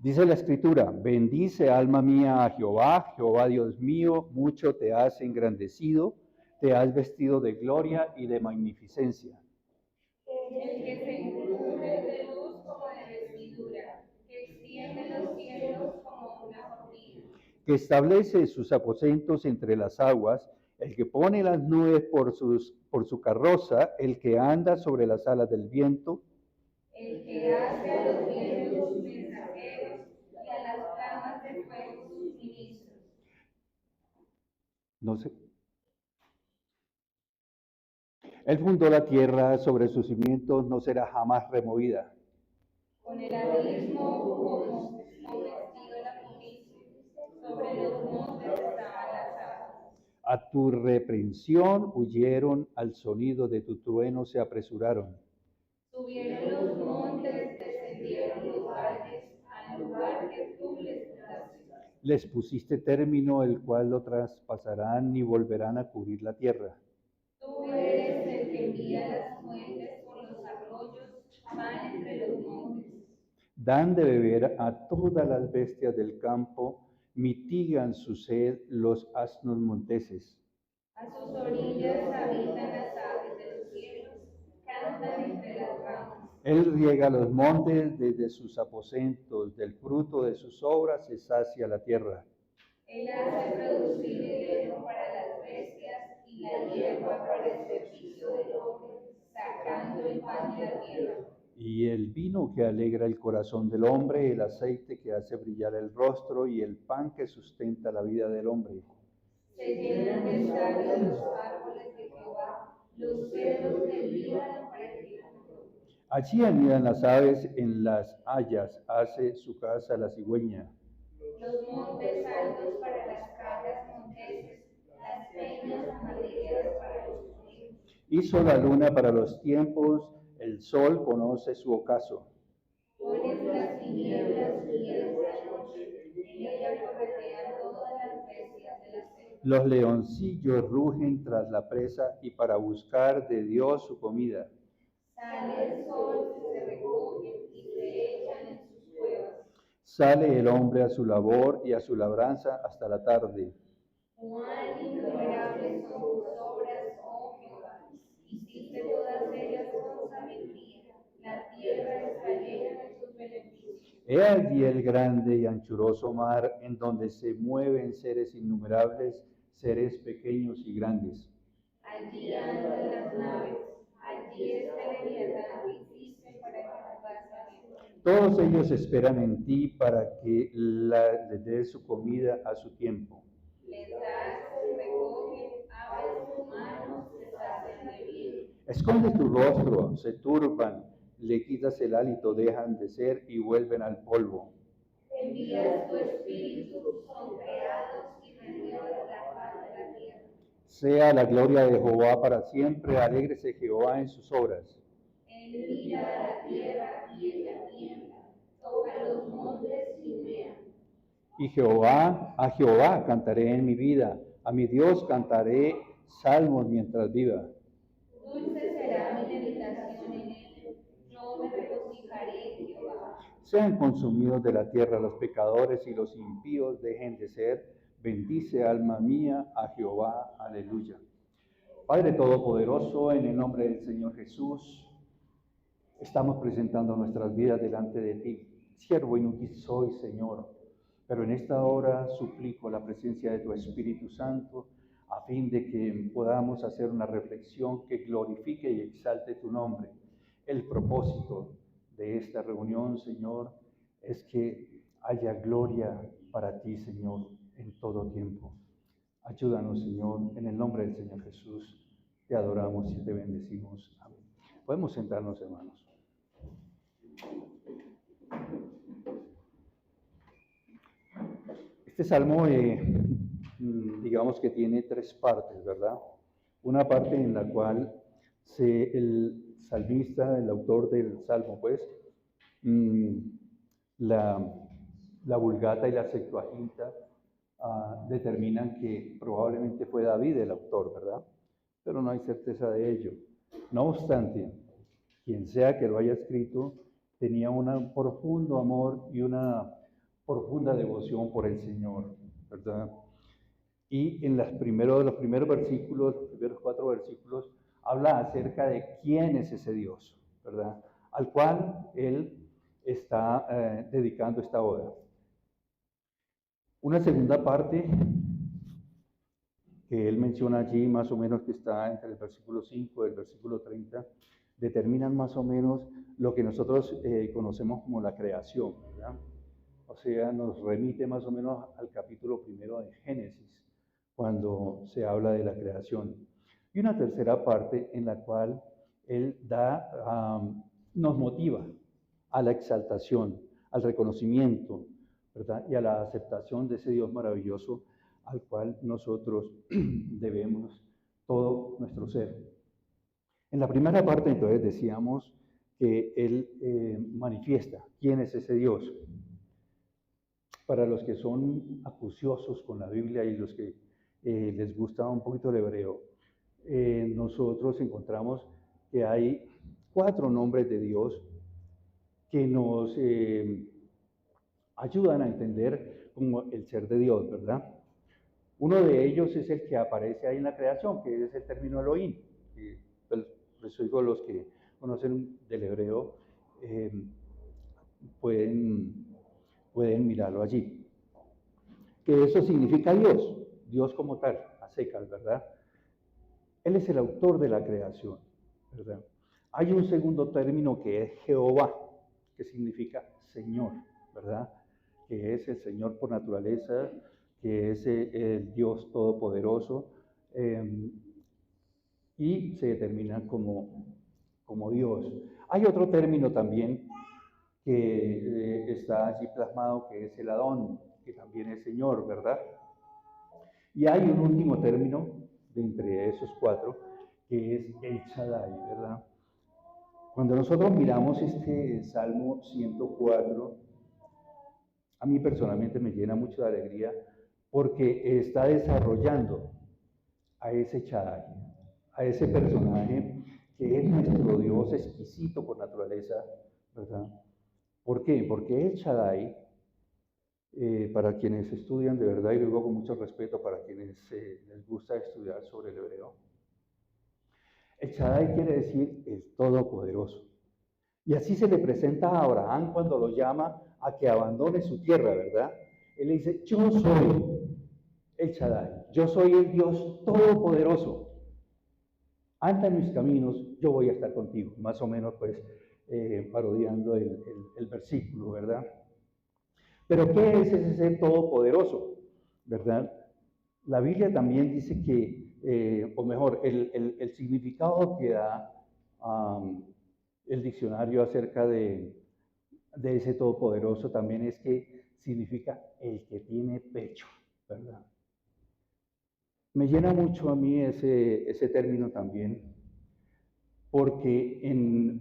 Dice la Escritura, bendice alma mía a Jehová, Jehová Dios mío, mucho te has engrandecido, te has vestido de gloria y de magnificencia. El que se encubre de luz como de vestidura, que extiende los cielos como una cortina. Que establece sus aposentos entre las aguas, el que pone las nubes por su carroza, el que anda sobre las alas del viento, El que hace a los vientos sus mensajeros y a las flamas de fuego sus ministros. no sé. Él fundó la tierra, sobre sus cimientos no será jamás removida. Con el abismo como vestido la purísima, sobre los montes estaban las aguas. A tu reprensión huyeron, al sonido de tu trueno se apresuraron. Subieron los montes, descendieron los valles, al lugar que tú les daste. Les pusiste término, el cual lo traspasarán ni volverán a cubrir la tierra. Tú eres el que envía las fuentes por los arroyos, van entre los montes. Dan de beber a todas las bestias del campo, mitigan su sed los asnos monteses. A sus orillas habitan las aves de los cielos, cantan entre las ramas. Él riega los montes desde sus aposentos, del fruto de sus obras se sacia la tierra. Él hace producir el heno para las bestias y la hierba para el servicio del hombre, sacando el pan de la tierra. Y el vino que alegra el corazón del hombre, el aceite que hace brillar el rostro y el pan que sustenta la vida del hombre. Se llenan de savia los árboles de Jehová, los cedros del Líbano para el vino. Allí anidan las aves, en las hayas hace su casa la cigüeña. Los montes altos para las cabras monteses, las peñas amarillas para los conejos. Hizo la luna para los tiempos, el sol conoce su ocaso. Pones las tinieblas y es la noche, en ella corretean todas las bestias de la selva. Los leoncillos rugen tras la presa y para buscar de Dios su comida. Sale el sol, se recogen y se echan en sus cuevas. Sale el hombre a su labor y a su labranza hasta la tarde. Cuán innumerables son tus obras, oh Jehová. Hiciste todas ellas con sabiduría. La tierra está llena de tus beneficios. He allí el grande y anchuroso mar, en donde se mueven seres innumerables, seres pequeños y grandes. Allí andan las naves. Allí está el Leviatán que hiciste para que jugase a ver. Todos ellos esperan en ti para que les des su comida a su tiempo. Les das, recogen, abres tus manos, se sacian de bien. Escondes tu rostro, se turban, le quitas el hálito, dejan de ser y vuelven al polvo. Envías tu espíritu, son creados y renuevas la faz de la tierra. Sea la gloria de Jehová para siempre, alégrese Jehová en sus obras. Él mira a la tierra y ella tiembla, toca los montes y humean. Y a Jehová cantaré en mi vida, a mi Dios cantaré salmos mientras viva. Dulce será mi meditación en él, yo me regocijaré en Jehová. Sean consumidos de la tierra los pecadores y los impíos dejen de ser. Bendice alma mía a Jehová. Aleluya. Padre Todopoderoso, en el nombre del Señor Jesús, estamos presentando nuestras vidas delante de ti. Siervo inútil soy, Señor, pero en esta hora suplico la presencia de tu Espíritu Santo a fin de que podamos hacer una reflexión que glorifique y exalte tu nombre. El propósito de esta reunión, Señor, es que haya gloria para ti, Señor, en todo tiempo. Ayúdanos, Señor, en el nombre del Señor Jesús. Te adoramos y te bendecimos. Amén. Podemos sentarnos, hermanos. Este salmo, digamos que tiene tres partes, ¿verdad? Una parte en la cual el salmista, el autor del salmo, pues, la Vulgata y la Septuaginta determinan que probablemente fue David el autor, ¿verdad? Pero no hay certeza de ello. No obstante, quien sea que lo haya escrito, tenía un profundo amor y una profunda devoción por el Señor, ¿verdad? Y en los primeros versículos, los primeros 4 versículos, habla acerca de quién es ese Dios, ¿verdad? Al cual él está dedicando esta boda. Una segunda parte que él menciona allí, más o menos que está entre el versículo 5 y el versículo 30, determinan más o menos lo que nosotros conocemos como la creación, ¿verdad? O sea, nos remite más o menos al capítulo primero de Génesis, cuando se habla de la creación. Y una tercera parte en la cual él nos motiva a la exaltación, al reconocimiento, ¿verdad? Y a la aceptación de ese Dios maravilloso al cual nosotros debemos todo nuestro ser. En la primera parte, entonces, decíamos que él manifiesta quién es ese Dios. Para los que son acuciosos con la Biblia y los que les gusta un poquito el hebreo, nosotros encontramos que hay 4 nombres de Dios que nos ayudan a entender como el ser de Dios, ¿verdad? Uno de ellos es el que aparece ahí en la creación, que es el término Elohim. Les oigo, los que conocen del hebreo pueden mirarlo allí. Que eso significa Dios, Dios como tal, a secas, ¿verdad? Él es el autor de la creación, ¿verdad? Hay un segundo término que es Jehová, que significa Señor, ¿verdad? Que es el Señor por naturaleza, que es el Dios todopoderoso, y se determina como Dios. Hay otro término también que está allí plasmado, que es el Adón, que también es Señor, ¿verdad? Y hay un último término de entre esos 4, que es el Shaddai, ¿verdad? Cuando nosotros miramos este Salmo 104, a mí personalmente me llena mucho de alegría porque está desarrollando a ese Shaddai, a ese personaje que es nuestro Dios exquisito por naturaleza, ¿verdad? ¿Por qué? Porque el Shaddai, para quienes estudian de verdad, y lo digo con mucho respeto para quienes les gusta estudiar sobre el hebreo, el Shaddai quiere decir el Todopoderoso. Y así se le presenta a Abraham cuando lo llama a que abandone su tierra, ¿verdad? Él le dice, yo soy el Shaddai, yo soy el Dios Todopoderoso. Anda en mis caminos, yo voy a estar contigo. Más o menos, pues, parodiando el versículo, ¿verdad? Pero ¿qué es ese ser todopoderoso? ¿Verdad? La Biblia también dice que, o mejor, el significado que da el diccionario acerca de ese todopoderoso también es que significa el que tiene pecho, ¿verdad? Me llena mucho a mí ese término también, porque en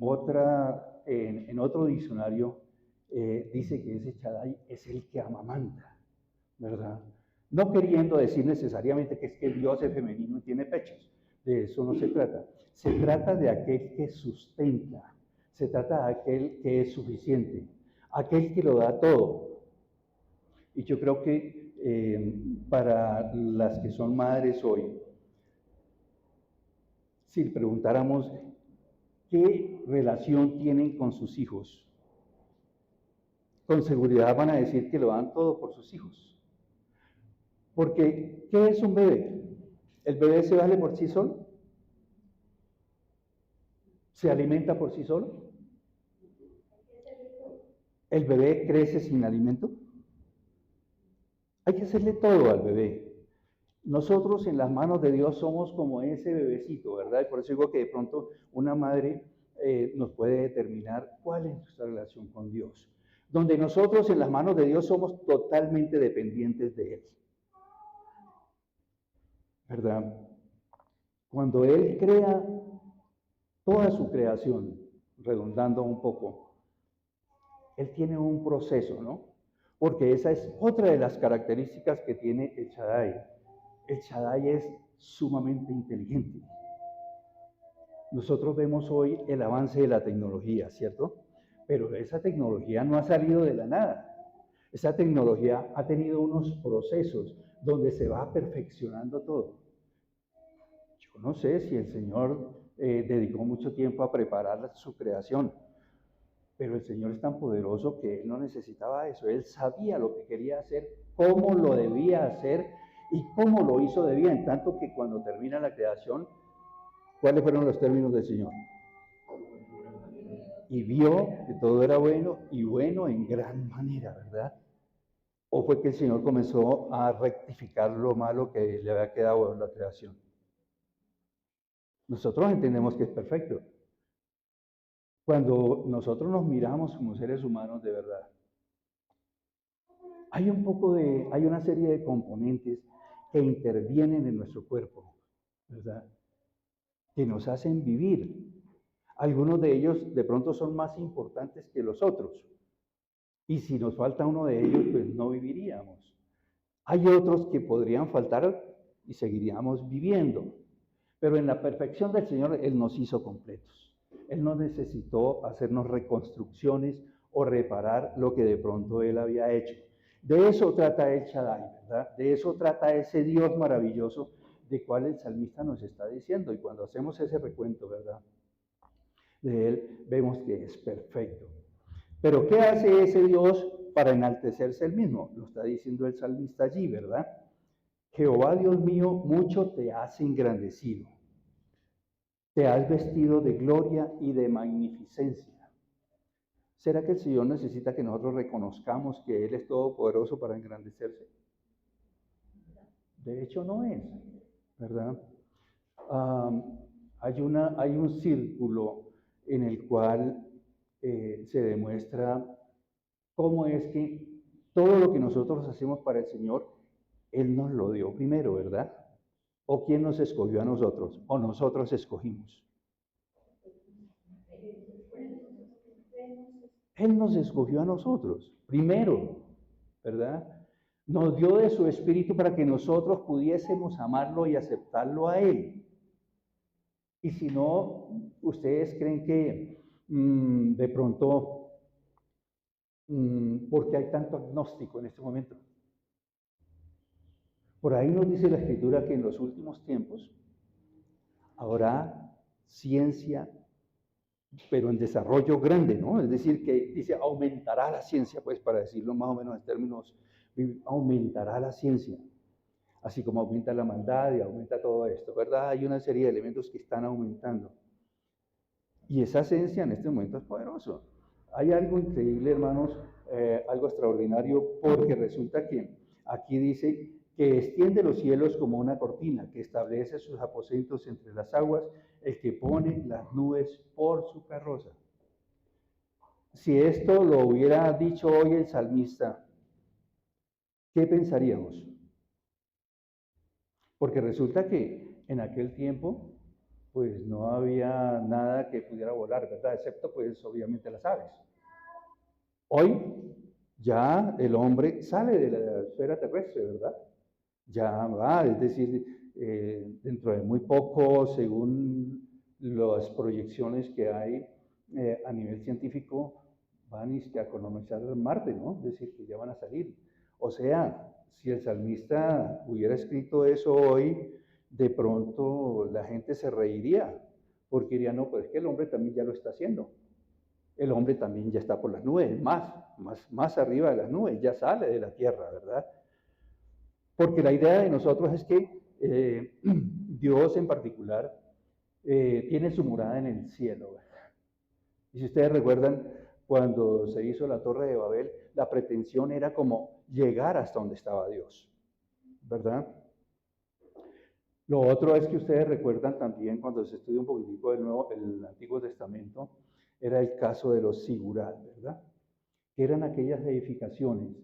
otro diccionario dice que ese Shaddai es el que amamanta, ¿verdad? No queriendo decir necesariamente que es que Dios es femenino y tiene pechos, de eso no se trata. Se trata de aquel que sustenta, se trata de aquel que es suficiente, aquel que lo da todo. Y yo creo que para las que son madres hoy, si le preguntáramos qué relación tienen con sus hijos, con seguridad van a decir que lo dan todo por sus hijos. Porque, ¿qué es un bebé? ¿El bebé se vale por sí solo? ¿Se alimenta por sí solo? ¿El bebé crece sin alimento? Hay que hacerle todo al bebé. Nosotros en las manos de Dios somos como ese bebecito, ¿verdad? Y por eso digo que de pronto una madre nos puede determinar cuál es nuestra relación con Dios. Donde nosotros en las manos de Dios somos totalmente dependientes de Él, ¿verdad? Cuando Él crea toda su creación, redundando un poco, Él tiene un proceso, ¿no? Porque esa es otra de las características que tiene el Shaddai. El Shaddai es sumamente inteligente. Nosotros vemos hoy el avance de la tecnología, ¿cierto? Pero esa tecnología no ha salido de la nada. Esa tecnología ha tenido unos procesos donde se va perfeccionando todo. Yo no sé si el Señor dedicó mucho tiempo a preparar su creación, pero el Señor es tan poderoso que Él no necesitaba eso. Él sabía lo que quería hacer, cómo lo debía hacer y cómo lo hizo de bien. Tanto que cuando termina la creación, ¿cuáles fueron los términos del Señor? Y vio que todo era bueno y bueno en gran manera, ¿verdad? ¿O fue que el Señor comenzó a rectificar lo malo que le había quedado en la creación? Nosotros entendemos que es perfecto. Cuando nosotros nos miramos como seres humanos de verdad, hay una serie de componentes que intervienen en nuestro cuerpo, ¿verdad? Que nos hacen vivir. Algunos de ellos de pronto son más importantes que los otros. Y si nos falta uno de ellos, pues no viviríamos. Hay otros que podrían faltar y seguiríamos viviendo. Pero en la perfección del Señor, Él nos hizo completos. Él no necesitó hacernos reconstrucciones o reparar lo que de pronto Él había hecho. De eso trata el Shaddai, ¿verdad? De eso trata ese Dios maravilloso de cual el salmista nos está diciendo. Y cuando hacemos ese recuento, ¿verdad? De Él, vemos que es perfecto. Pero ¿qué hace ese Dios para enaltecerse él mismo? Lo está diciendo el salmista allí, ¿verdad? Jehová Dios mío, mucho te has engrandecido. Te has vestido de gloria y de magnificencia. ¿Será que el Señor necesita que nosotros reconozcamos que Él es todopoderoso para engrandecerse? De hecho, no es, ¿verdad? Hay un círculo en el cual se demuestra cómo es que todo lo que nosotros hacemos para el Señor, Él nos lo dio primero, ¿verdad? ¿O quién nos escogió a nosotros? ¿O nosotros escogimos? Él nos escogió a nosotros, primero, ¿verdad? Nos dio de su espíritu para que nosotros pudiésemos amarlo y aceptarlo a Él. Y si no, ustedes creen que de pronto, ¿por qué hay tanto agnóstico en este momento? Por ahí nos dice la Escritura que en los últimos tiempos habrá ciencia, pero en desarrollo grande, ¿no? Es decir, que dice, aumentará la ciencia, pues para decirlo más o menos en términos, aumentará la ciencia, así como aumenta la maldad y aumenta todo esto, ¿verdad? Hay una serie de elementos que están aumentando. Y esa ciencia en este momento es poderoso. Hay algo increíble, hermanos, algo extraordinario, porque resulta que aquí dice que extiende los cielos como una cortina, que establece sus aposentos entre las aguas, el que pone las nubes por su carroza. Si esto lo hubiera dicho hoy el salmista, ¿qué pensaríamos? Porque resulta que en aquel tiempo, pues no había nada que pudiera volar, ¿verdad? Excepto, pues, obviamente las aves. Hoy ya el hombre sale de la esfera terrestre, ¿verdad? Ya va, es decir, dentro de muy poco, según las proyecciones que hay a nivel científico, van a colonizar Marte, ¿no? Es decir, que ya van a salir. O sea, si el salmista hubiera escrito eso hoy, de pronto la gente se reiría, porque diría, no, pues es que el hombre también ya lo está haciendo. El hombre también ya está por las nubes, más arriba de las nubes, ya sale de la tierra, ¿verdad? Porque la idea de nosotros es que Dios en particular tiene su morada en el cielo, ¿verdad? Y si ustedes recuerdan, cuando se hizo la Torre de Babel, la pretensión era como llegar hasta donde estaba Dios, ¿verdad? Lo otro es que ustedes recuerdan también, cuando se estudia un poquitico el Antiguo Testamento, era el caso de los sigurat, ¿verdad? Que eran aquellas edificaciones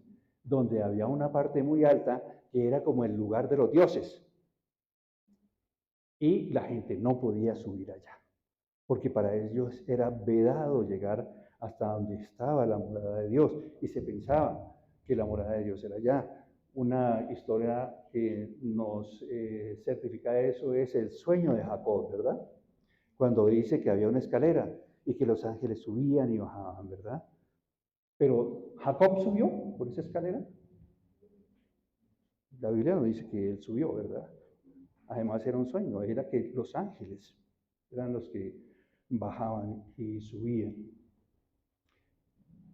donde había una parte muy alta que era como el lugar de los dioses. Y la gente no podía subir allá, porque para ellos era vedado llegar hasta donde estaba la morada de Dios. Y se pensaba que la morada de Dios era allá. Una historia que nos certifica eso es el sueño de Jacob, ¿verdad? Cuando dice que había una escalera y que los ángeles subían y bajaban, ¿verdad? Pero Jacob subió por esa escalera. La Biblia no dice que él subió, ¿verdad? Además era un sueño, era que los ángeles eran los que bajaban y subían.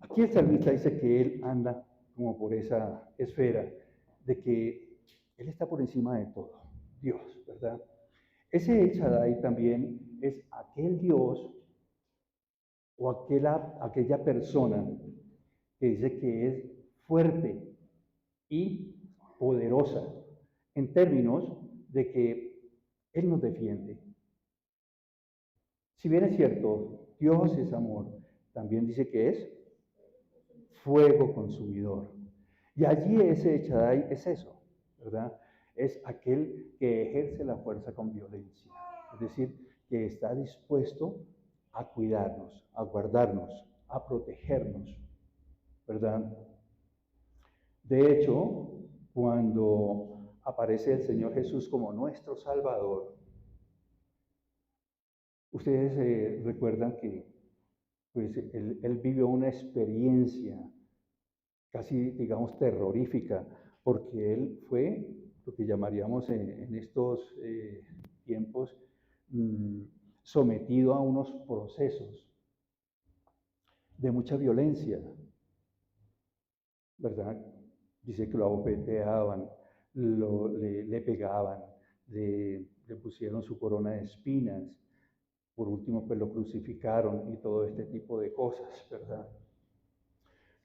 Aquí el salmista dice que él anda como por esa esfera de que él está por encima de todo, Dios, ¿verdad? Ese El Shaddai también es aquel Dios o aquella persona que dice que es fuerte y poderosa en términos de que Él nos defiende. Si bien es cierto, Dios es amor, también dice que es fuego consumidor. Y allí ese Shaddai es eso, ¿verdad? Es aquel que ejerce la fuerza con violencia. Es decir, que está dispuesto a cuidarnos, a guardarnos, a protegernos, ¿verdad? De hecho, cuando aparece el Señor Jesús como nuestro Salvador, ustedes recuerdan que pues, él vivió una experiencia casi, digamos, terrorífica, porque él fue lo que llamaríamos en estos tiempos sometido a unos procesos de mucha violencia, ¿verdad? Dice que lo abofeteaban, le pegaban, le pusieron su corona de espinas, por último pues lo crucificaron y todo este tipo de cosas, ¿verdad?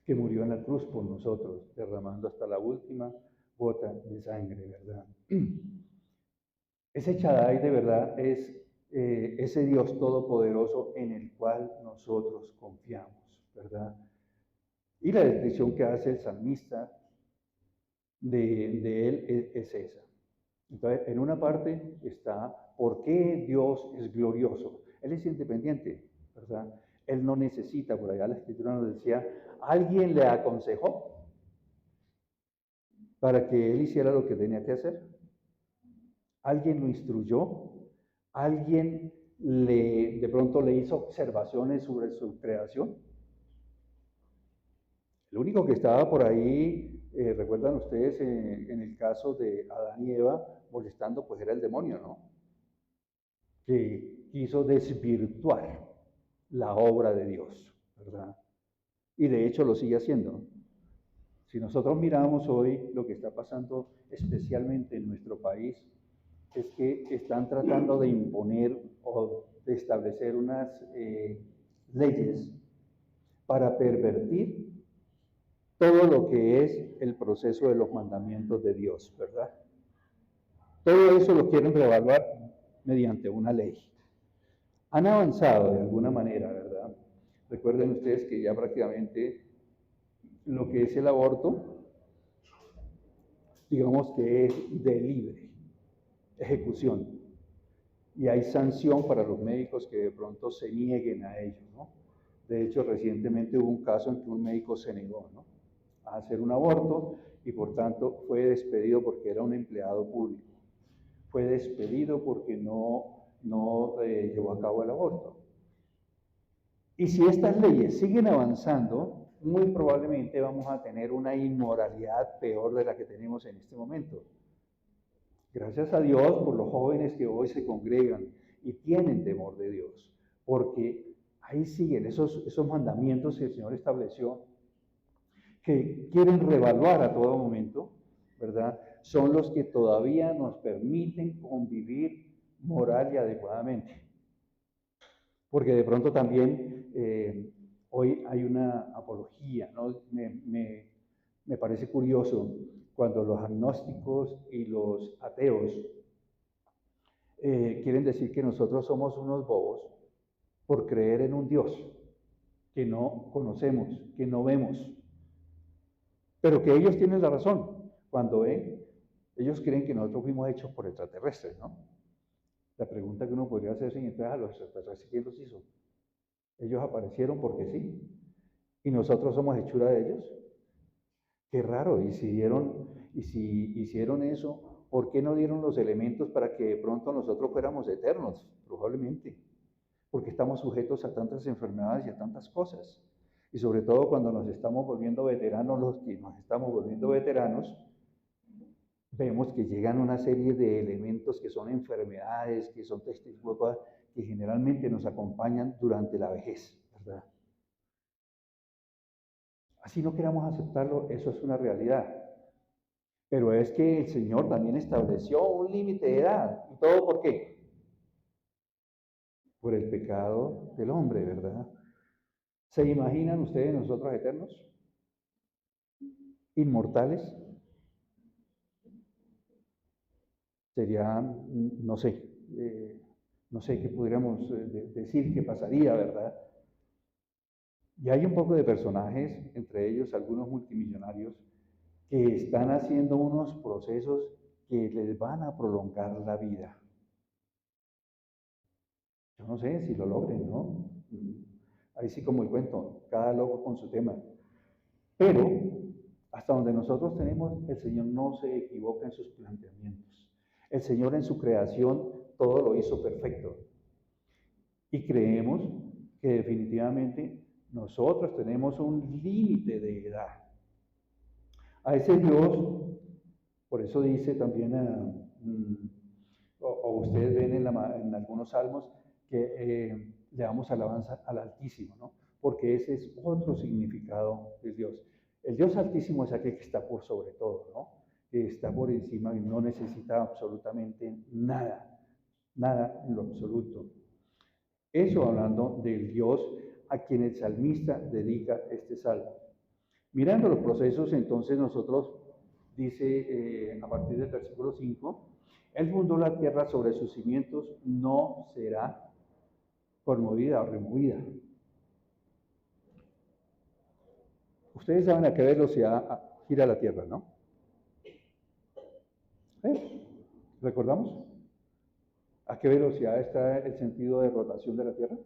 Que murió en la cruz por nosotros, derramando hasta la última gota de sangre, ¿verdad? Ese Shaddai de verdad es ese Dios todopoderoso en el cual nosotros confiamos, ¿verdad? Y la descripción que hace el salmista de él es esa. Entonces, en una parte está por qué Dios es glorioso. Él es independiente, ¿verdad? Él no necesita, por allá la escritura nos decía, alguien le aconsejó para que él hiciera lo que tenía que hacer. Alguien lo instruyó, alguien de pronto le hizo observaciones sobre su creación. El único que estaba por ahí, recuerdan ustedes en el caso de Adán y Eva molestando, pues era el demonio, ¿no? Que quiso desvirtuar la obra de Dios, ¿verdad? Y de hecho lo sigue haciendo. Si nosotros miramos hoy lo que está pasando especialmente en nuestro país, es que están tratando de imponer o de establecer unas leyes para pervertir todo lo que es el proceso de los mandamientos de Dios, ¿verdad? Todo eso lo quieren reevaluar mediante una ley. Han avanzado de alguna manera, ¿verdad? Recuerden ustedes que ya prácticamente lo que es el aborto, digamos que es de libre ejecución. Y hay sanción para los médicos que de pronto se nieguen a ello, ¿no? De hecho, recientemente hubo un caso en que un médico se negó, ¿no?, a hacer un aborto y por tanto fue despedido porque era un empleado público. Fue despedido porque no llevó a cabo el aborto. Y si estas leyes siguen avanzando, muy probablemente vamos a tener una inmoralidad peor de la que tenemos en este momento. Gracias a Dios por los jóvenes que hoy se congregan y tienen temor de Dios, porque ahí siguen esos mandamientos que el Señor estableció, que quieren revaluar a todo momento, ¿verdad? Son los que todavía nos permiten convivir moral y adecuadamente. Porque de pronto también hoy hay una apología, ¿no? Me parece curioso cuando los agnósticos y los ateos quieren decir que nosotros somos unos bobos por creer en un Dios que no conocemos, que no vemos, pero que ellos tienen la razón cuando ellos creen que nosotros fuimos hechos por extraterrestres, ¿no? La pregunta que uno podría hacer es, entonces, ¿a los extraterrestres quién los hizo? Ellos aparecieron porque sí, y nosotros somos hechura de ellos. Qué raro, y si hicieron eso, ¿por qué no dieron los elementos para que de pronto nosotros fuéramos eternos? Probablemente, porque estamos sujetos a tantas enfermedades y a tantas cosas. Y sobre todo cuando nos estamos volviendo veteranos, los que nos estamos volviendo veteranos, vemos que llegan una serie de elementos que son enfermedades, que son testigos que generalmente nos acompañan durante la vejez, ¿verdad? Así no queramos aceptarlo, eso es una realidad. Pero es que el Señor también estableció un límite de edad. ¿Y todo por qué? Por el pecado del hombre, ¿verdad? ¿Se imaginan ustedes nosotros eternos? ¿Inmortales? Sería, no sé, no sé qué podríamos decir que pasaría, ¿verdad? Y hay un poco de personajes, entre ellos algunos multimillonarios, que están haciendo unos procesos que les van a prolongar la vida. Yo no sé si lo logren, ¿no? Ahí sí como el cuento, cada loco con su tema. Pero hasta donde nosotros tenemos, el Señor no se equivoca en sus planteamientos. El Señor en su creación todo lo hizo perfecto. Y creemos que definitivamente nosotros tenemos un límite de edad. A ese Dios, por eso dice también, o ustedes ven en algunos salmos, que le damos alabanza al Altísimo, ¿no? Porque ese es otro significado de Dios. El Dios Altísimo es aquel que está por sobre todo, ¿no? Que está por encima y no necesita absolutamente nada, nada en lo absoluto. Eso hablando del Dios a quien el salmista dedica este salmo. Mirando los procesos, entonces nosotros, dice a partir del versículo 5, Él fundó la tierra sobre sus cimientos, no será conmovida o removida. Ustedes saben a qué velocidad gira la tierra, ¿no? ¿Recordamos? ¿A qué velocidad está el sentido de rotación de la tierra?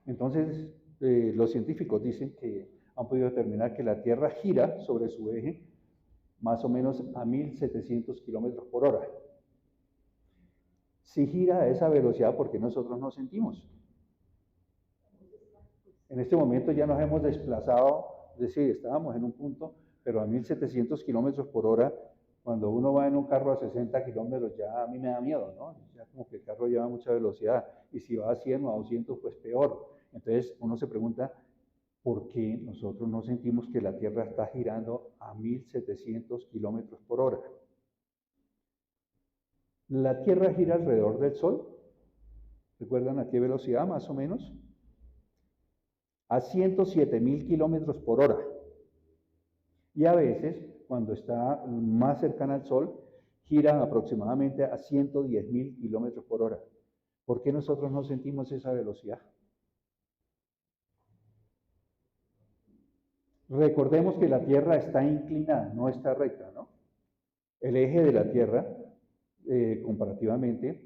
Entonces, los científicos dicen que han podido determinar que la tierra gira sobre su eje más o menos a 1700 kilómetros por hora. Si gira a esa velocidad, ¿por qué nosotros no sentimos? En este momento ya nos hemos desplazado, es decir, estábamos en un punto, pero a 1700 kilómetros por hora, cuando uno va en un carro a 60 kilómetros, ya a mí me da miedo, ¿no? Ya como que el carro lleva mucha velocidad, y si va a 100 o a 200, pues peor. Entonces uno se pregunta, ¿por qué nosotros no sentimos que la Tierra está girando a 1700 kilómetros por hora? La Tierra gira alrededor del Sol. ¿Recuerdan a qué velocidad más o menos? A 107.000 kilómetros por hora. Y a veces, cuando está más cercana al Sol, gira aproximadamente a 110.000 kilómetros por hora. ¿Por qué nosotros no sentimos esa velocidad? Recordemos que la Tierra está inclinada, no está recta, ¿no? El eje de la Tierra, comparativamente,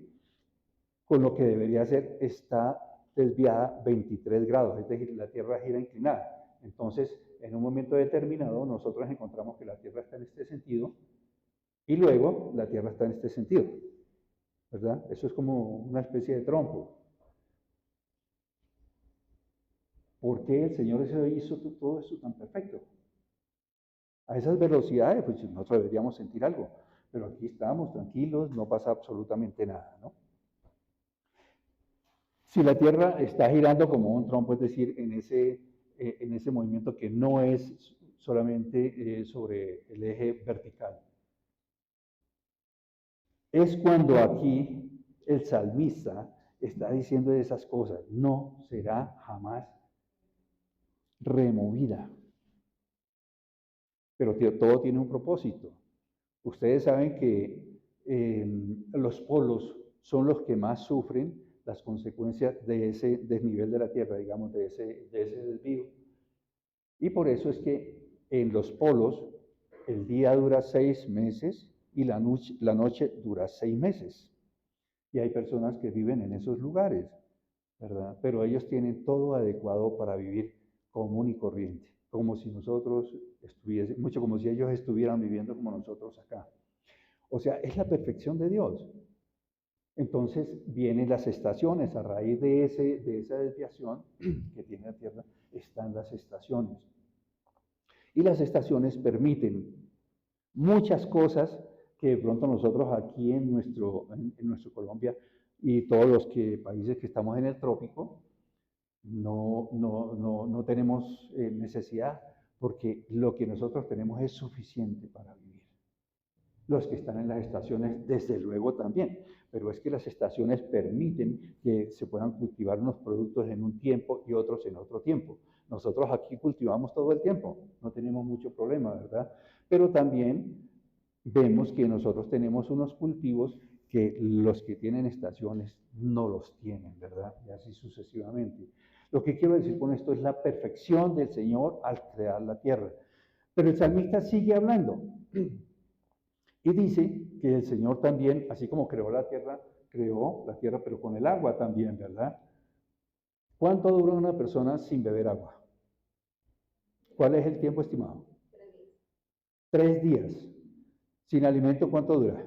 con lo que debería ser, está desviada 23 grados, es decir, la Tierra gira inclinada. Entonces, en un momento determinado, nosotros encontramos que la Tierra está en este sentido y luego la Tierra está en este sentido, ¿verdad? Eso es como una especie de trompo. ¿Por qué el Señor hizo todo eso tan perfecto? A esas velocidades, pues nosotros deberíamos sentir algo, pero aquí estamos tranquilos, no pasa absolutamente nada, ¿no? Si la Tierra está girando como un trompo, es decir, en ese movimiento que no es solamente sobre el eje vertical, es cuando aquí el salmista está diciendo esas cosas, no será jamás removida. Pero todo tiene un propósito. Ustedes saben que los polos son los que más sufren las consecuencias de ese desnivel de la Tierra, digamos, de ese desvío. Y por eso es que en los polos el día dura 6 meses y la noche dura 6 meses. Y hay personas que viven en esos lugares, ¿verdad? Pero ellos tienen todo adecuado para vivir común y corriente, como si nosotros estuviésemos, mucho como si ellos estuvieran viviendo como nosotros acá. O sea, es la perfección de Dios. Entonces vienen las estaciones, a raíz de esa desviación que tiene la Tierra, están las estaciones. Y las estaciones permiten muchas cosas que de pronto nosotros aquí en nuestro Colombia y todos los países que estamos en el trópico, no tenemos necesidad, porque lo que nosotros tenemos es suficiente para vivir. Los que están en las estaciones, desde luego también, pero es que las estaciones permiten que se puedan cultivar unos productos en un tiempo y otros en otro tiempo. Nosotros aquí cultivamos todo el tiempo, no tenemos mucho problema, ¿verdad? Pero también vemos que nosotros tenemos unos cultivos que los que tienen estaciones no los tienen, ¿verdad? Y así sucesivamente. Lo que quiero decir con esto es la perfección del Señor al crear la tierra. Pero el salmista sigue hablando y dice que el Señor también, así como creó la tierra, pero con el agua también, ¿verdad? ¿Cuánto dura una persona sin beber agua? ¿Cuál es el tiempo estimado? 3 días. Sin alimento, ¿cuánto dura?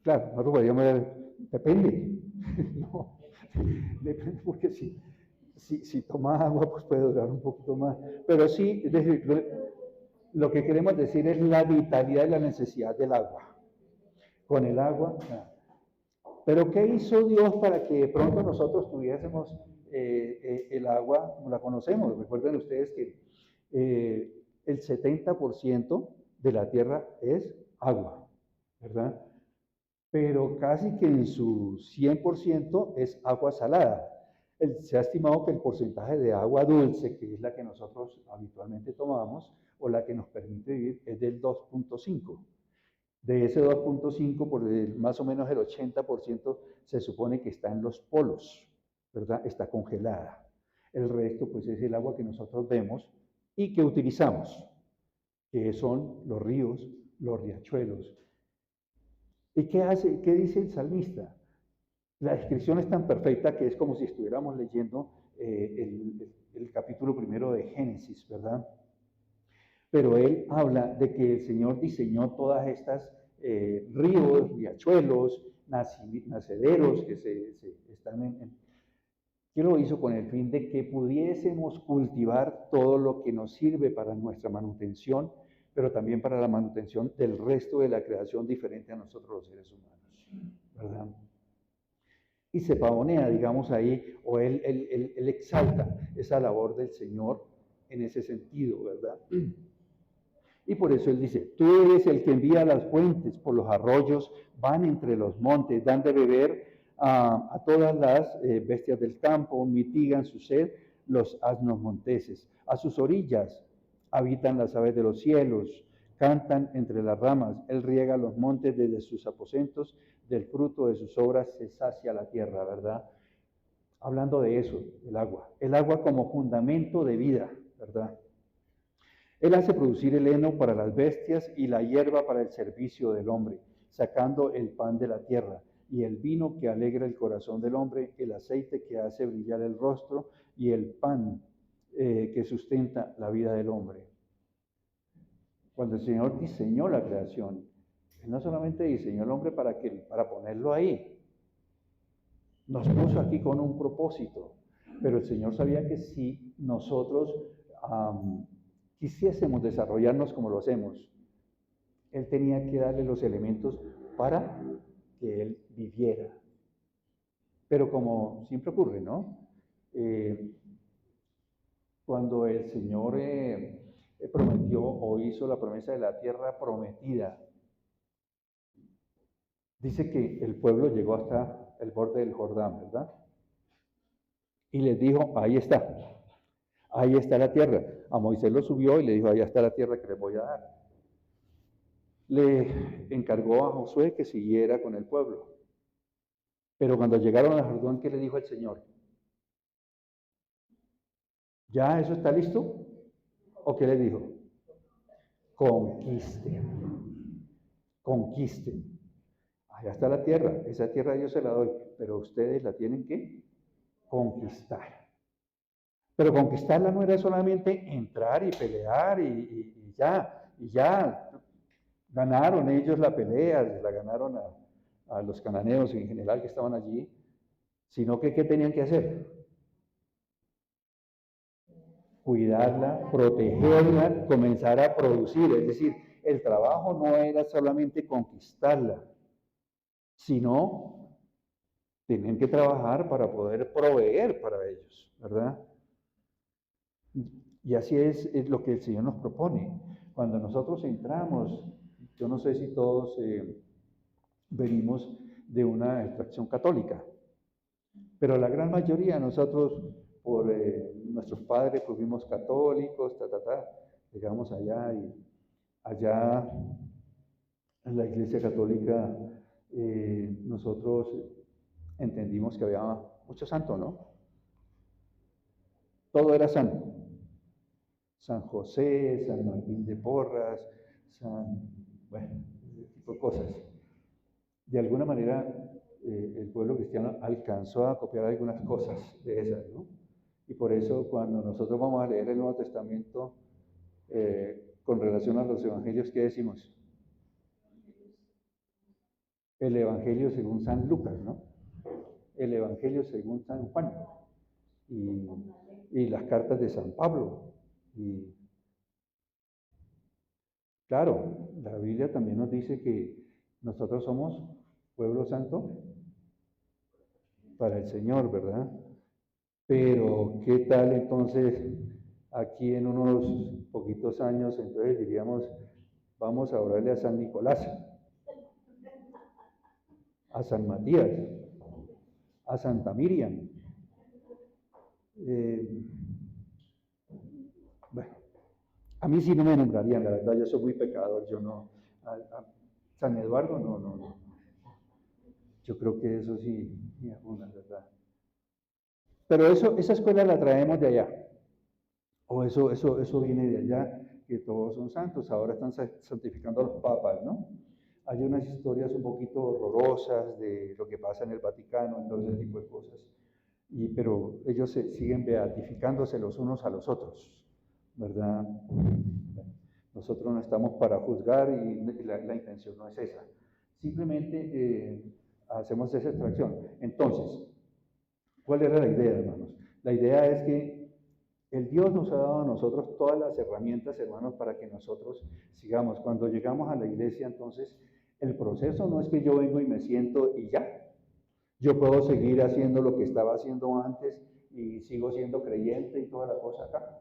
Claro, nosotros podríamos ver, depende. No, depende porque si toma agua, pues puede durar un poquito más. Pero sí, es decir, lo que queremos decir es la vitalidad y la necesidad del agua. Con el agua, nada. Pero ¿qué hizo Dios para que de pronto nosotros tuviésemos el agua como la conocemos? Recuerden ustedes que el 70% de la tierra es agua, ¿verdad? Pero casi que en su 100% es agua salada. Se ha estimado que el porcentaje de agua dulce, que es la que nosotros habitualmente tomamos, o la que nos permite vivir, es del 2.5. De ese 2.5, más o menos el 80% se supone que está en los polos, ¿verdad? Está congelada. El resto, pues, es el agua que nosotros vemos y que utilizamos, que son los ríos, los riachuelos. ¿Y qué dice el salmista? La descripción es tan perfecta que es como si estuviéramos leyendo el capítulo primero de Génesis, ¿verdad? Pero él habla de que el Señor diseñó todas estas ríos, riachuelos, nacederos que están que lo hizo con el fin de que pudiésemos cultivar todo lo que nos sirve para nuestra manutención, pero también para la manutención del resto de la creación diferente a nosotros los seres humanos, ¿verdad? Y se pavonea, digamos ahí, o él exalta esa labor del Señor en ese sentido, ¿verdad? Y por eso él dice, tú eres el que envía las fuentes por los arroyos, van entre los montes, dan de beber a todas las bestias del campo, mitigan su sed los asnos monteses. A sus orillas habitan las aves de los cielos, cantan entre las ramas. Él riega los montes desde sus aposentos, del fruto de sus obras se sacia la tierra, ¿verdad? Hablando de eso, el agua como fundamento de vida, ¿verdad? Él hace producir el heno para las bestias y la hierba para el servicio del hombre, sacando el pan de la tierra y el vino que alegra el corazón del hombre, el aceite que hace brillar el rostro y el pan que sustenta la vida del hombre. Cuando el Señor diseñó la creación, Él no solamente diseñó el hombre para ponerlo ahí, nos puso aquí con un propósito, pero el Señor sabía que si nosotros quisiésemos desarrollarnos como lo hacemos, Él tenía que darle los elementos para que Él viviera. Pero como siempre ocurre, ¿no? Cuando el Señor prometió o hizo la promesa de la tierra prometida, dice que el pueblo llegó hasta el borde del Jordán, ¿verdad? Y les dijo, ahí está la tierra. A Moisés lo subió y le dijo, ahí está la tierra que les voy a dar. Le encargó a Josué que siguiera con el pueblo. Pero cuando llegaron al Jordán, ¿qué le dijo el Señor? ¿Ya eso está listo? ¿O qué le dijo? Conquisten. Allá está la tierra, esa tierra yo se la doy, pero ustedes la tienen que conquistar. Pero conquistarla no era solamente entrar y pelear y ya. Ganaron ellos la pelea, la ganaron a los cananeos en general que estaban allí, sino que ¿qué tenían que hacer? Cuidarla, protegerla, comenzar a producir. Es decir, el trabajo no era solamente conquistarla, sino tenían que trabajar para poder proveer para ellos, ¿verdad? Y así es lo que el Señor nos propone. Cuando nosotros entramos, yo no sé si todos venimos de una extracción católica, pero la gran mayoría de nosotros, por nuestros padres, pues fuimos católicos, llegamos allá y allá en la Iglesia Católica nosotros entendimos que había muchos santos, ¿no? Todo era santo. San José, San Martín de Porras, bueno, ese tipo de cosas. De alguna manera, el pueblo cristiano alcanzó a copiar algunas cosas de esas, ¿no? Y por eso cuando nosotros vamos a leer el Nuevo Testamento con relación a los evangelios, ¿qué decimos? El Evangelio según San Lucas, ¿no? El Evangelio según San Juan y, y las cartas de San Pablo. Y claro, la Biblia también nos dice que nosotros somos pueblo santo para el Señor, ¿verdad? Pero, ¿qué tal entonces aquí en unos poquitos años, entonces diríamos, vamos a orarle a San Nicolás, a San Matías, a Santa Miriam? Eh, bueno, a mí sí no me nombrarían, la verdad, yo soy muy pecador, yo no. A San Eduardo, no. Yo creo que eso sí, ni alguna, ¿verdad? Pero esa escuela la traemos de allá. O eso viene de allá, que todos son santos. Ahora están santificando a los papas, ¿no? Hay unas historias un poquito horrorosas de lo que pasa en el Vaticano, en todo ese tipo de cosas. Pero ellos siguen beatificándose los unos a los otros, ¿verdad? Nosotros no estamos para juzgar y la intención no es esa. Simplemente hacemos esa extracción. Entonces, ¿cuál era la idea, hermanos? La idea es que el Dios nos ha dado a nosotros todas las herramientas, hermanos, para que nosotros sigamos. Cuando llegamos a la iglesia, entonces, el proceso no es que yo vengo y me siento y ya. Yo puedo seguir haciendo lo que estaba haciendo antes y sigo siendo creyente y toda la cosa acá.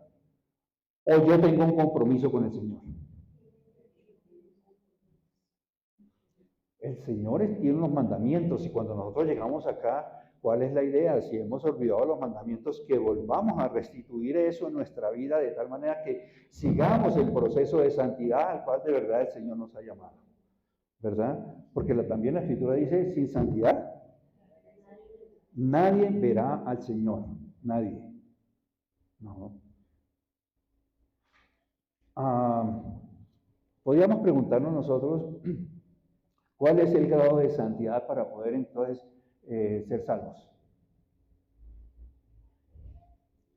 O yo tengo un compromiso con el Señor. El Señor tiene unos mandamientos y cuando nosotros llegamos acá, ¿cuál es la idea? Si hemos olvidado los mandamientos, que volvamos a restituir eso en nuestra vida de tal manera que sigamos el proceso de santidad al cual de verdad el Señor nos ha llamado, ¿verdad? Porque también la Escritura dice, sin santidad, nadie verá al Señor, nadie. No. Podríamos preguntarnos nosotros, ¿cuál es el grado de santidad para poder entonces ser salvos?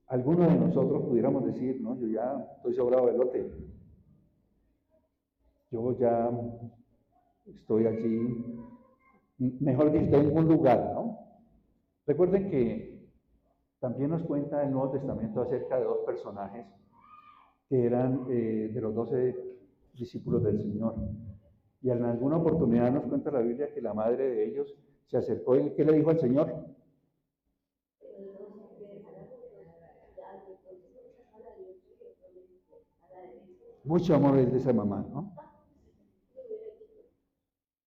Algunos de nosotros pudiéramos decir, no, yo ya estoy sobrado de lote. Yo ya estoy aquí, mejor dicho, estoy en un lugar, ¿no? Recuerden que también nos cuenta el Nuevo Testamento acerca de dos personajes que eran de los 12 discípulos del Señor. Y en alguna oportunidad nos cuenta la Biblia que la madre de ellos se acercó y ¿qué le dijo al Señor? Mucho amor es de esa mamá, ¿no?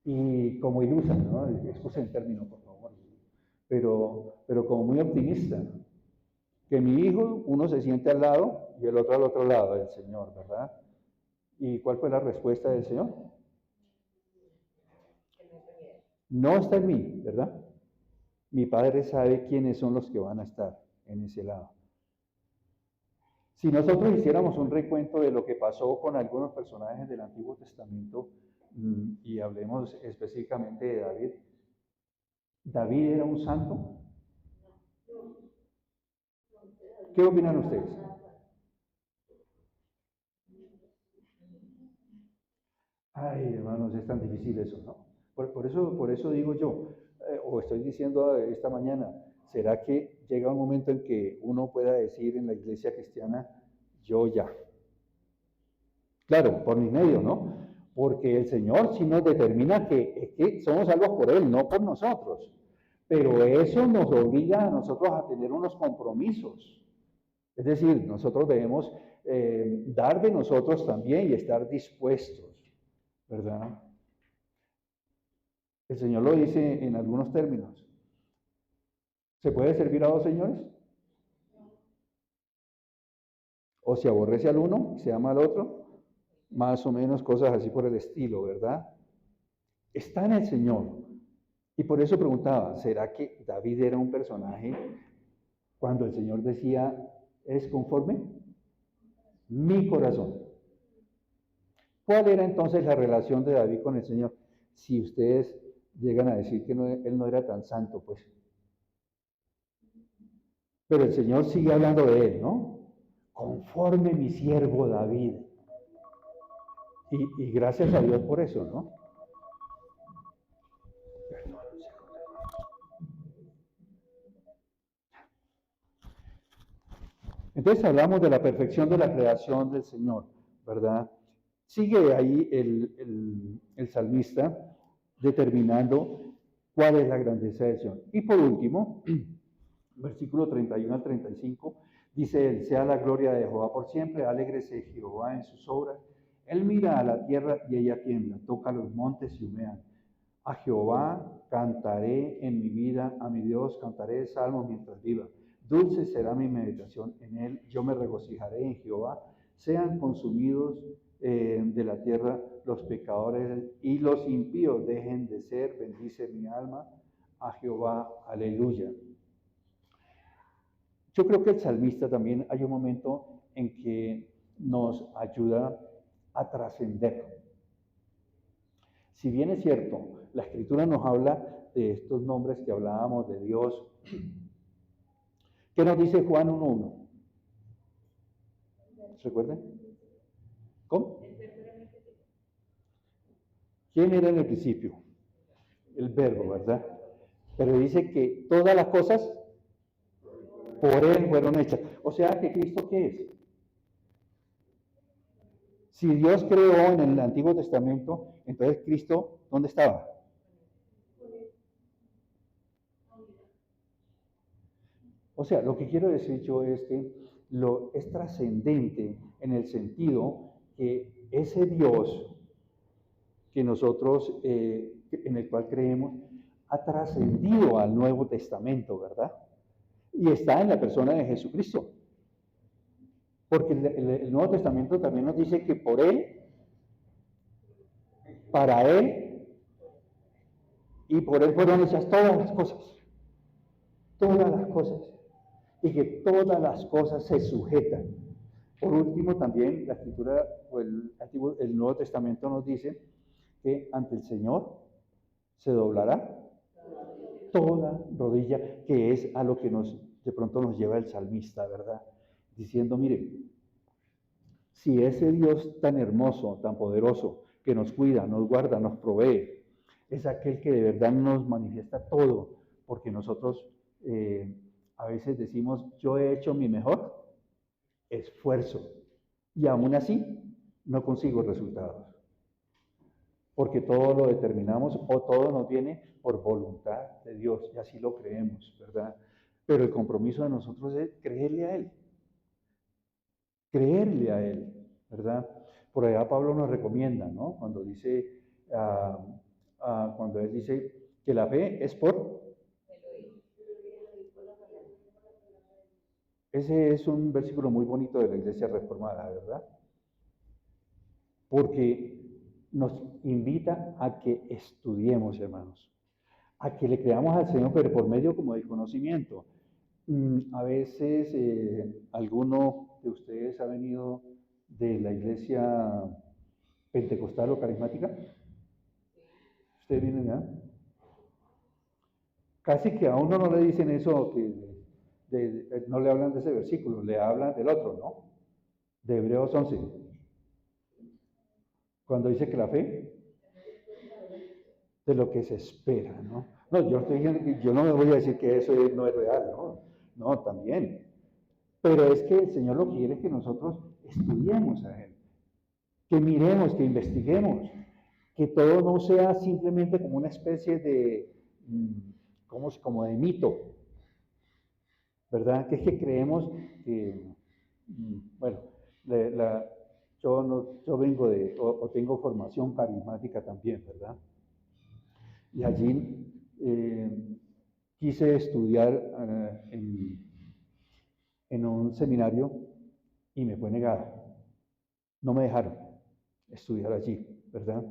Y como ilusa, ¿no? Excusa el término, por favor. Pero como muy optimista. Que mi hijo, uno se siente al lado y el otro al otro lado del Señor, ¿verdad? ¿Y cuál fue la respuesta del Señor? No está en mí, ¿verdad? Mi Padre sabe quiénes son los que van a estar en ese lado. Si nosotros hiciéramos un recuento de lo que pasó con algunos personajes del Antiguo Testamento y hablemos específicamente de David, ¿David era un santo? ¿Qué opinan ustedes? Ay, hermanos, es tan difícil eso, ¿no? Por eso digo yo, o estoy diciendo esta mañana, ¿será que llega un momento en que uno pueda decir en la iglesia cristiana, yo ya? Claro, por mi medio, ¿no? Porque el Señor sí nos determina que somos salvos por Él, no por nosotros. Pero eso nos obliga a nosotros a tener unos compromisos. Es decir, nosotros debemos dar de nosotros también y estar dispuestos, ¿verdad? El Señor lo dice en algunos términos. ¿Se puede servir a dos señores? O se aborrece al uno, se ama al otro, más o menos cosas así por el estilo, ¿verdad? Está en el Señor. Y por eso preguntaba, ¿será que David era un personaje cuando el Señor decía, ¿es conforme? Mi corazón. ¿Cuál era entonces la relación de David con el Señor? Si ustedes llegan a decir que no, él no era tan santo, pues. Pero el Señor sigue hablando de él, ¿no? Conforme mi siervo David. Y gracias a Dios por eso, ¿no? Entonces hablamos de la perfección de la creación del Señor, ¿verdad? Sigue ahí el salmista determinando cuál es la grandeza del Señor. Y por último, versículo 31 al 35, dice él, sea la gloria de Jehová por siempre, alégrese Jehová en sus obras. Él mira a la tierra y ella tiembla, toca los montes y humean. A Jehová cantaré en mi vida, a mi Dios cantaré salmos mientras viva. Dulce será mi meditación en él, yo me regocijaré en Jehová. Sean consumidos de la tierra los pecadores y los impíos dejen de ser, bendice mi alma a Jehová, aleluya. Yo creo que el salmista también hay un momento en que nos ayuda a trascender. Si bien es cierto, la escritura nos habla de estos nombres que hablábamos de Dios, ¿qué nos dice Juan 1.1? ¿Recuerdan? ¿Cómo? ¿Quién era en el principio? El verbo, ¿verdad? Pero dice que todas las cosas por él fueron hechas. O sea que Cristo, ¿qué es? Si Dios creó en el Antiguo Testamento, entonces Cristo, ¿dónde estaba? O sea, lo que quiero decir yo es que es trascendente en el sentido que ese Dios que nosotros, en el cual creemos, ha trascendido al Nuevo Testamento, ¿verdad? Y está en la persona de Jesucristo. Porque el Nuevo Testamento también nos dice que por Él, para Él y por Él fueron hechas todas las cosas. Todas las cosas. Y que todas las cosas se sujetan. Por último, también la Escritura o el Nuevo Testamento nos dice que ante el Señor se doblará toda rodilla, que es a lo que de pronto nos lleva el salmista, ¿verdad? Diciendo, mire, si ese Dios tan hermoso, tan poderoso, que nos cuida, nos guarda, nos provee, es aquel que de verdad nos manifiesta todo, porque nosotros a veces decimos, yo he hecho mi mejor esfuerzo y aún así no consigo resultados, porque todo lo determinamos o todo nos viene por voluntad de Dios y así lo creemos, ¿verdad? Pero el compromiso de nosotros es creerle a Él, ¿verdad? Por allá Pablo nos recomienda, ¿no? Cuando dice, cuando él dice que la fe es por... Ese es un versículo muy bonito de la Iglesia Reformada, ¿verdad? Porque nos invita a que estudiemos, hermanos, a que le creamos al Señor, pero por medio como del conocimiento. A veces alguno de ustedes ha venido de la iglesia pentecostal o carismática. Ustedes vienen, ¿ah? Casi que a uno no le dicen eso, no le hablan de ese versículo, le hablan del otro, ¿no? De Hebreos 11. Cuando dice que la fe, de lo que se espera, ¿no? No, yo estoy diciendo que yo no me voy a decir que eso no es real, ¿no? No, también. Pero es que el Señor lo quiere que nosotros estudiemos a Él, que miremos, que investiguemos, que todo no sea simplemente como una especie de, como de mito, ¿verdad? Que es que creemos que, bueno, yo vengo o tengo formación carismática también, ¿verdad? Y allí quise estudiar en un seminario y me fue negado. No me dejaron estudiar allí, ¿verdad?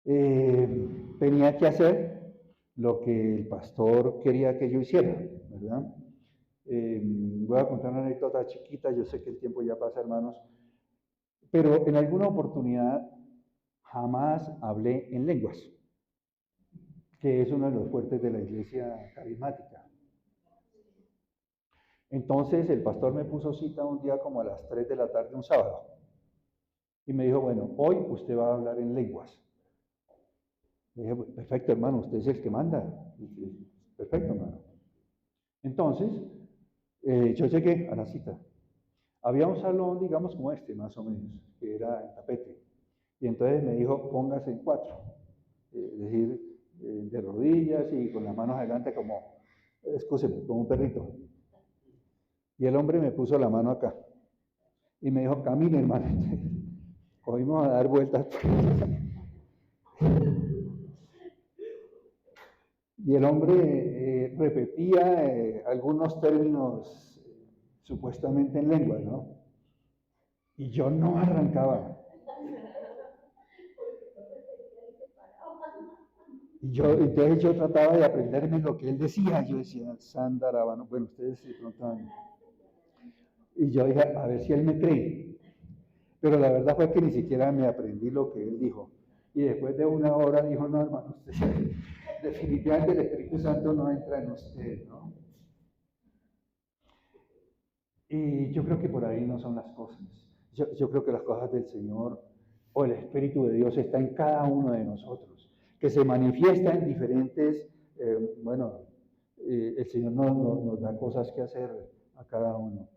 Tenía que hacer lo que el pastor quería que yo hiciera, ¿verdad? Voy a contar una anécdota chiquita, yo sé que el tiempo ya pasa, hermanos, pero en alguna oportunidad jamás hablé en lenguas, que es uno de los fuertes de la iglesia carismática. Entonces el pastor me puso cita un día como a las 3 de la tarde, un sábado, y me dijo, bueno, hoy usted va a hablar en lenguas. Le dije, perfecto, hermano, usted es el que manda. Dije, perfecto, hermano. Entonces, yo llegué a la cita. Había un salón, digamos, como este, más o menos, que era en tapete. Y entonces me dijo, póngase en cuatro. Es decir, de rodillas y con las manos adelante como, excúseme, como un perrito. Y el hombre me puso la mano acá. Y me dijo, camine, hermano. Cogimos a dar vueltas. Y el hombre repetía algunos términos supuestamente en lengua, ¿no? Y yo no arrancaba. Entonces yo trataba de aprenderme lo que él decía. Yo decía, Sandarabano, bueno, ustedes se preguntaban. Y yo dije, a ver si él me cree. Pero la verdad fue que ni siquiera me aprendí lo que él dijo. Y después de una hora dijo, no, hermano, usted, definitivamente el Espíritu Santo no entra en usted, ¿no? Y yo creo que por ahí no son las cosas. Yo creo que las cosas del Señor o el Espíritu de Dios está en cada uno de nosotros, que se manifiesta en diferentes, bueno, el Señor nos da cosas que hacer a cada uno.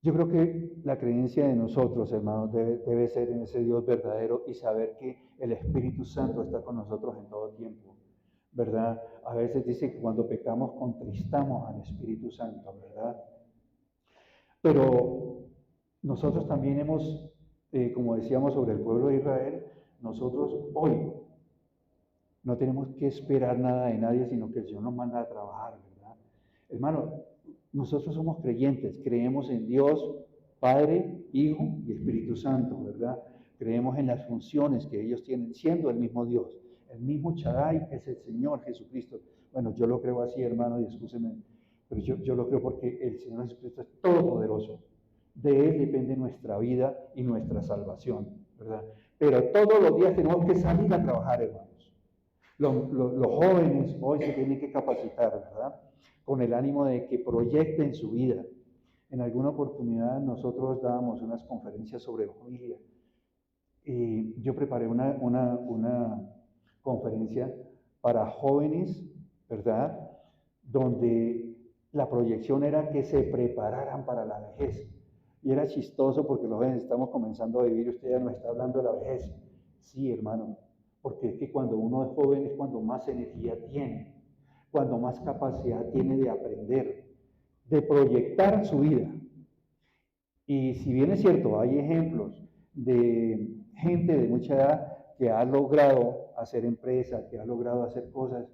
Yo creo que la creencia de nosotros, hermanos, debe ser en ese Dios verdadero y saber que el Espíritu Santo está con nosotros en todo tiempo, ¿verdad? A veces dice que cuando pecamos contristamos al Espíritu Santo, ¿verdad? Pero nosotros también hemos, como decíamos sobre el pueblo de Israel, nosotros hoy no tenemos que esperar nada de nadie, sino que el Señor nos manda a trabajar, ¿verdad? Hermano, nosotros somos creyentes, creemos en Dios, Padre, Hijo y Espíritu Santo, ¿verdad? Creemos en las funciones que ellos tienen, siendo el mismo Dios. El mismo Shaddai es el Señor Jesucristo. Bueno, yo lo creo así, hermano, y excúseme, pero yo lo creo porque el Señor Jesucristo es todopoderoso. De Él depende nuestra vida y nuestra salvación, ¿verdad? Pero todos los días tenemos que salir a trabajar, hermanos. Los jóvenes hoy se tienen que capacitar, ¿verdad? Con el ánimo de que proyecten su vida. En alguna oportunidad nosotros dábamos unas conferencias sobre familia. Y yo preparé una conferencia para jóvenes, ¿verdad? Donde la proyección era que se prepararan para la vejez. Y era chistoso porque los jóvenes estamos comenzando a vivir, usted ya nos está hablando de la vejez. Sí, hermano, porque es que cuando uno es joven es cuando más energía tiene, cuando más capacidad tiene de aprender, de proyectar su vida. Y si bien es cierto, hay ejemplos de gente de mucha edad que ha logrado hacer empresa, que ha logrado hacer cosas,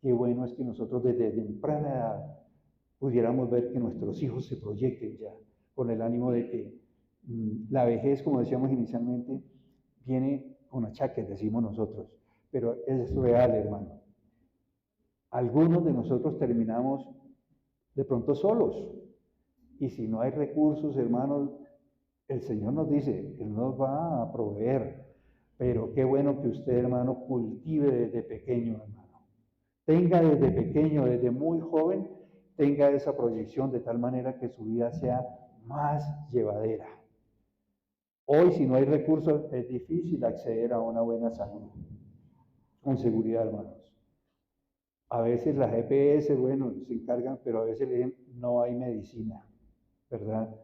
qué bueno es que nosotros desde temprana edad pudiéramos ver que nuestros hijos se proyecten ya, con el ánimo de que la vejez, como decíamos inicialmente, viene con achaques, decimos nosotros, pero es real, hermano. Algunos de nosotros terminamos de pronto solos, y si no hay recursos, hermanos, el Señor nos dice, Él nos va a proveer. Pero qué bueno que usted, hermano, cultive desde pequeño, hermano. Tenga desde pequeño, desde muy joven, tenga esa proyección de tal manera que su vida sea más llevadera. Hoy, si no hay recursos, es difícil acceder a una buena salud, con seguridad, hermanos. A veces las EPS, bueno, se encargan, pero a veces le dicen, no hay medicina, ¿verdad?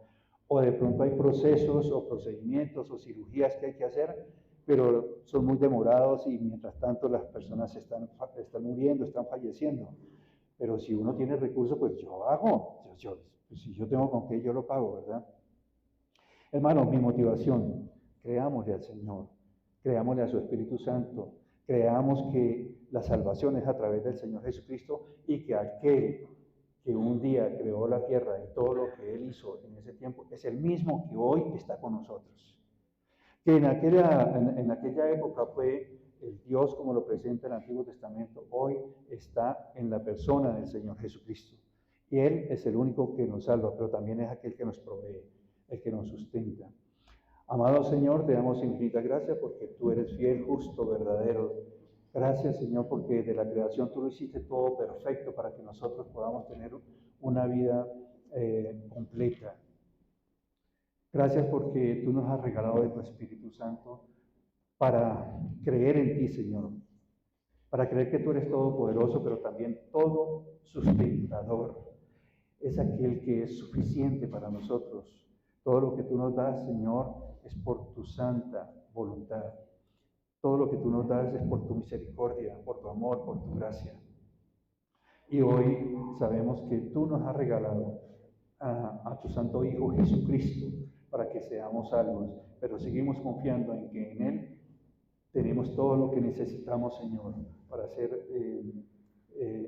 O de pronto hay procesos o procedimientos o cirugías que hay que hacer, pero son muy demorados y mientras tanto las personas están muriendo, están falleciendo. Pero si uno tiene recursos, pues yo hago. Pues si yo tengo con qué, yo lo pago, ¿verdad? Hermanos, mi motivación, creámosle al Señor, creámosle a su Espíritu Santo, creamos que la salvación es a través del Señor Jesucristo y que aquel que un día creó la tierra y todo lo que Él hizo en ese tiempo es el mismo que hoy está con nosotros. Que en aquella época fue el Dios como lo presenta el Antiguo Testamento, hoy está en la persona del Señor Jesucristo. Y Él es el único que nos salva, pero también es aquel que nos provee, el que nos sustenta. Amado Señor, te damos infinita gracias porque tú eres fiel, justo, verdadero. Gracias, Señor, porque de la creación tú lo hiciste todo perfecto para que nosotros podamos tener una vida completa. Gracias porque tú nos has regalado de tu Espíritu Santo para creer en ti, Señor. Para creer que tú eres todopoderoso, pero también todo sustentador. Es aquel que es suficiente para nosotros. Todo lo que tú nos das, Señor, es por tu santa voluntad. Todo lo que tú nos das es por tu misericordia, por tu amor, por tu gracia. Y hoy sabemos que tú nos has regalado a tu Santo Hijo Jesucristo para que seamos salvos, pero seguimos confiando en que en Él tenemos todo lo que necesitamos, Señor, para ser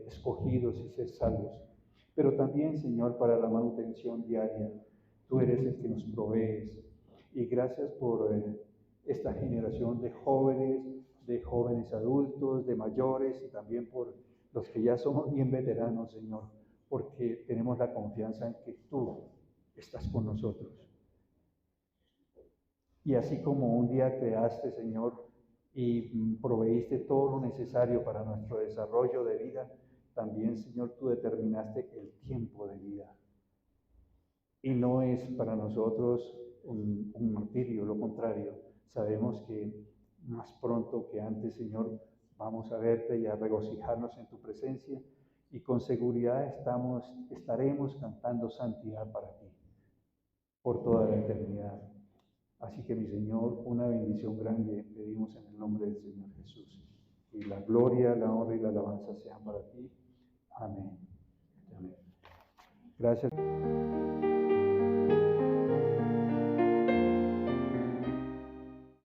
escogidos y ser salvos. Pero también, Señor, para la manutención diaria, tú eres el que nos provees. Y gracias por esta generación de jóvenes adultos, de mayores y también por los que ya somos bien veteranos, Señor, porque tenemos la confianza en que tú estás con nosotros. Y así como un día creaste, Señor, y proveíste todo lo necesario para nuestro desarrollo de vida, también, Señor, tú determinaste el tiempo de vida. Y no es para nosotros un martirio, lo contrario. Sabemos que más pronto que antes, Señor, vamos a verte y a regocijarnos en tu presencia y con seguridad estaremos cantando santidad para ti por toda la eternidad. Así que, mi Señor, una bendición grande pedimos en el nombre del Señor Jesús. Y la gloria, la honra y la alabanza sean para ti. Amén. Amén. Gracias.